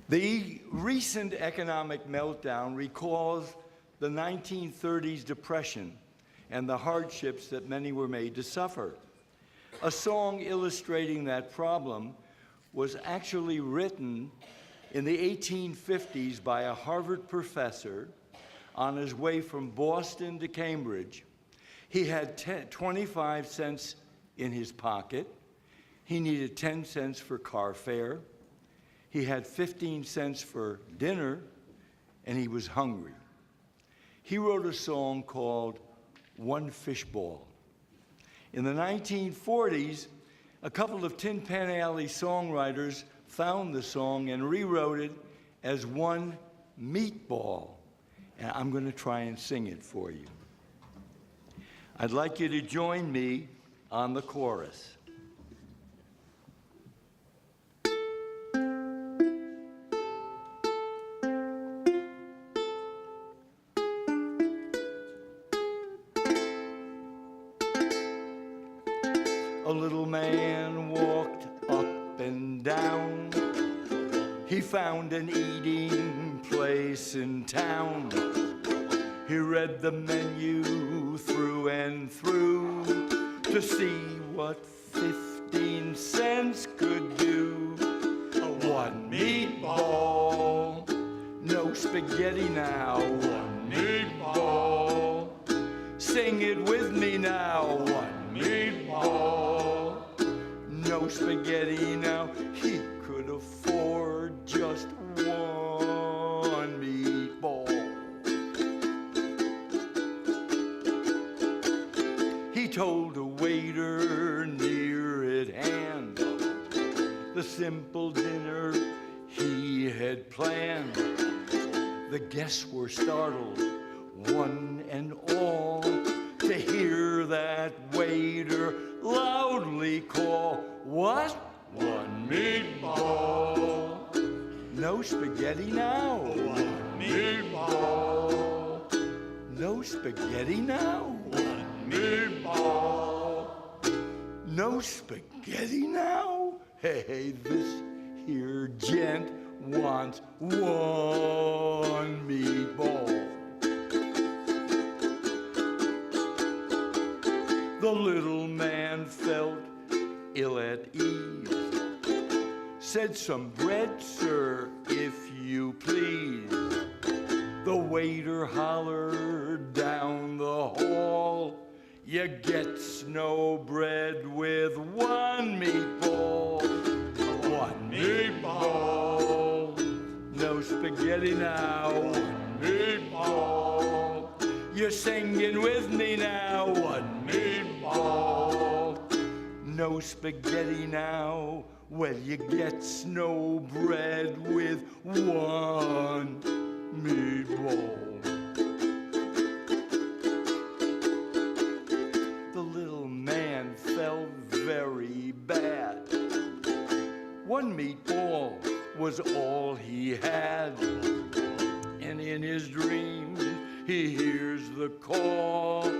The recent economic meltdown recalls the 1930s Depression and the hardships that many were made to suffer. A song illustrating that problem was actually written in the 1850s by a Harvard professor on his way from Boston to Cambridge. He had 25 cents in his pocket. He needed 10 cents for car fare. He had 15 cents for dinner, and he was hungry. He wrote a song called One Fishball. In the 1940s, a couple of Tin Pan Alley songwriters found the song and rewrote it as One Meatball. And I'm going to try and sing it for you. I'd like you to join me on the chorus. A little man walked up and down. He found an eating place in town. He read the menu through and through to see what 15 cents could do. One meatball, no spaghetti now. One meatball, sing it with me now. One meatball, no spaghetti now. He could afford just one meatball. He told a waiter near at hand the simple dinner he had planned. The guests were startled, one and all, to hear that waiter loudly call, "What? One meatball, no spaghetti now. One meatball, no spaghetti now. One meatball, no spaghetti now. Hey, this here gent wants one meatball." The little man felt ill at ease, said, "Some bread, sir, if you please." The waiter hollered down the hall, "You gets no bread with one meatball. One meatball, no spaghetti now. One meatball, you're singing with me now. One meatball, no spaghetti now. Well, you gets no bread with one meatball." The little man felt very bad. One meatball was all he had. And in his dreams, he hears the call,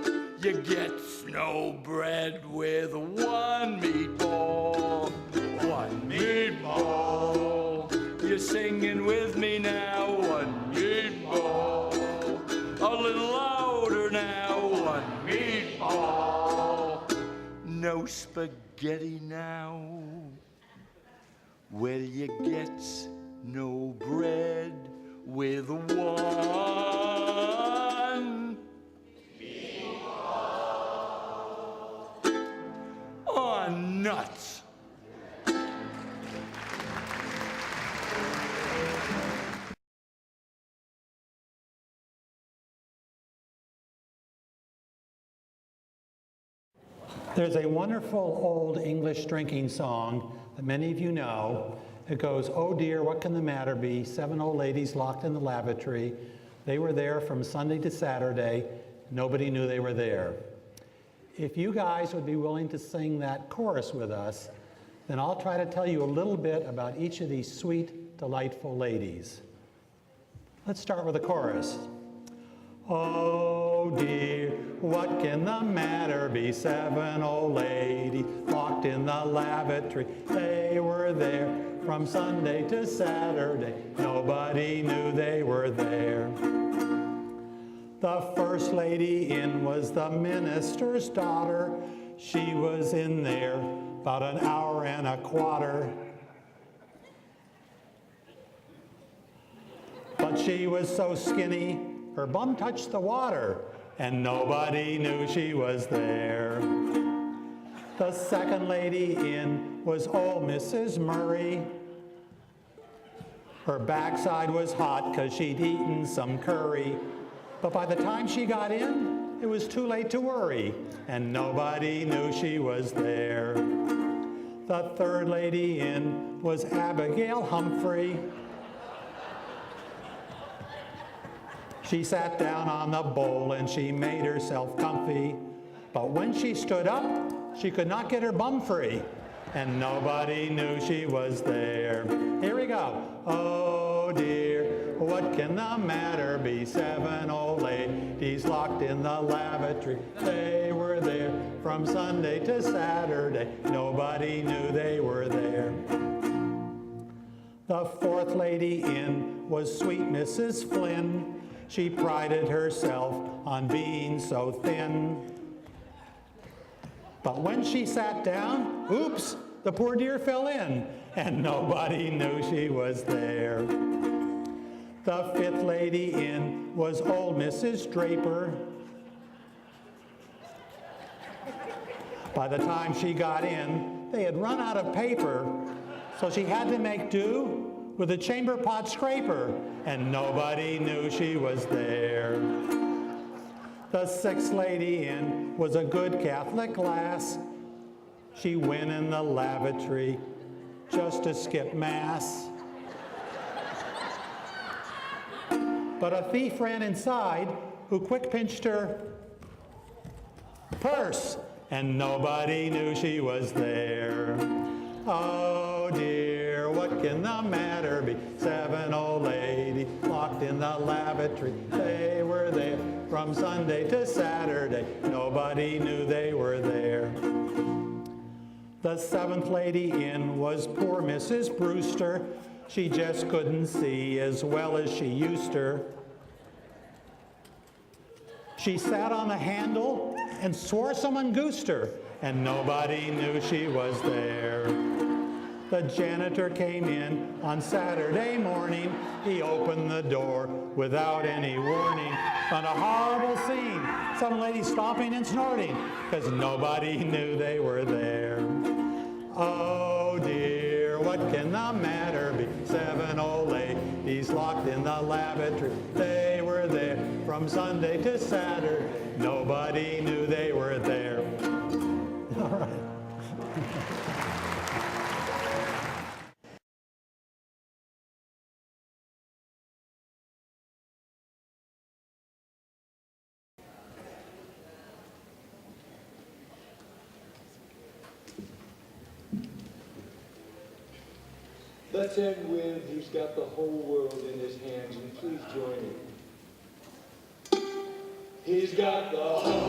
"You gets no bread with one meatball. One meatball, you're singing with me now. One meatball, a little louder now. One meatball, no spaghetti now. Well, you gets no bread with one meatball." Oh, nuts. There's a wonderful old English drinking song that many of you know. It goes, "Oh dear, what can the matter be? 7 old ladies locked in the lavatory. They were there from Sunday to Saturday. Nobody knew they were there." If you guys would be willing to sing that chorus with us, then I'll try to tell you a little bit about each of these sweet, delightful ladies. Let's start with the chorus. Oh dear, what can the matter be? 7 old ladies locked in the lavatory. They were there from Sunday to Saturday. Nobody knew they were there. The first lady in was the minister's daughter. She was in there about an hour and a quarter. But she was so skinny, her bum touched the water, and nobody knew she was there. The second lady in was old Mrs. Murray. Her backside was hot 'cause she'd eaten some curry. But by the time she got in, it was too late to worry, and nobody knew she was there. The third lady in was Abigail Humphrey. She sat down on the bowl and she made herself comfy. But when she stood up, she could not get her bum free, and nobody knew she was there. Here we go. Oh dear, what can the matter be? 7 old ladies locked in the lavatory. They were there from Sunday to Saturday. Nobody knew they were there. The fourth lady in was sweet Mrs. Flynn. She prided herself on being so thin. But when she sat down, oops, the poor dear fell in, and nobody knew she was there. The fifth lady in was old Mrs. Draper. By the time she got in, they had run out of paper, so she had to make do with a chamber pot scraper, and nobody knew she was there. The sixth lady in was a good Catholic lass. She went in the lavatory just to skip mass. But a thief ran inside who quick pinched her purse, and nobody knew she was there. Oh dear, what can the matter be? 7 old ladies locked in the lavatory. They were there from Sunday to Saturday. Nobody knew they were there. The seventh lady in was poor Mrs. Brewster. She just couldn't see as well as she used to. She sat on the handle and swore someone goosed her, and nobody knew she was there. The janitor came in on Saturday morning. He opened the door without any warning. Found a horrible scene. Some ladies stomping and snorting, because nobody knew they were there. Oh dear, what can the matter be? 7 old ladies locked in the lavatory. They were there from Sunday to Saturday. Nobody knew they were there. All right. Let's end with He's Got the Whole World in His Hands, and please join me. He's got the whole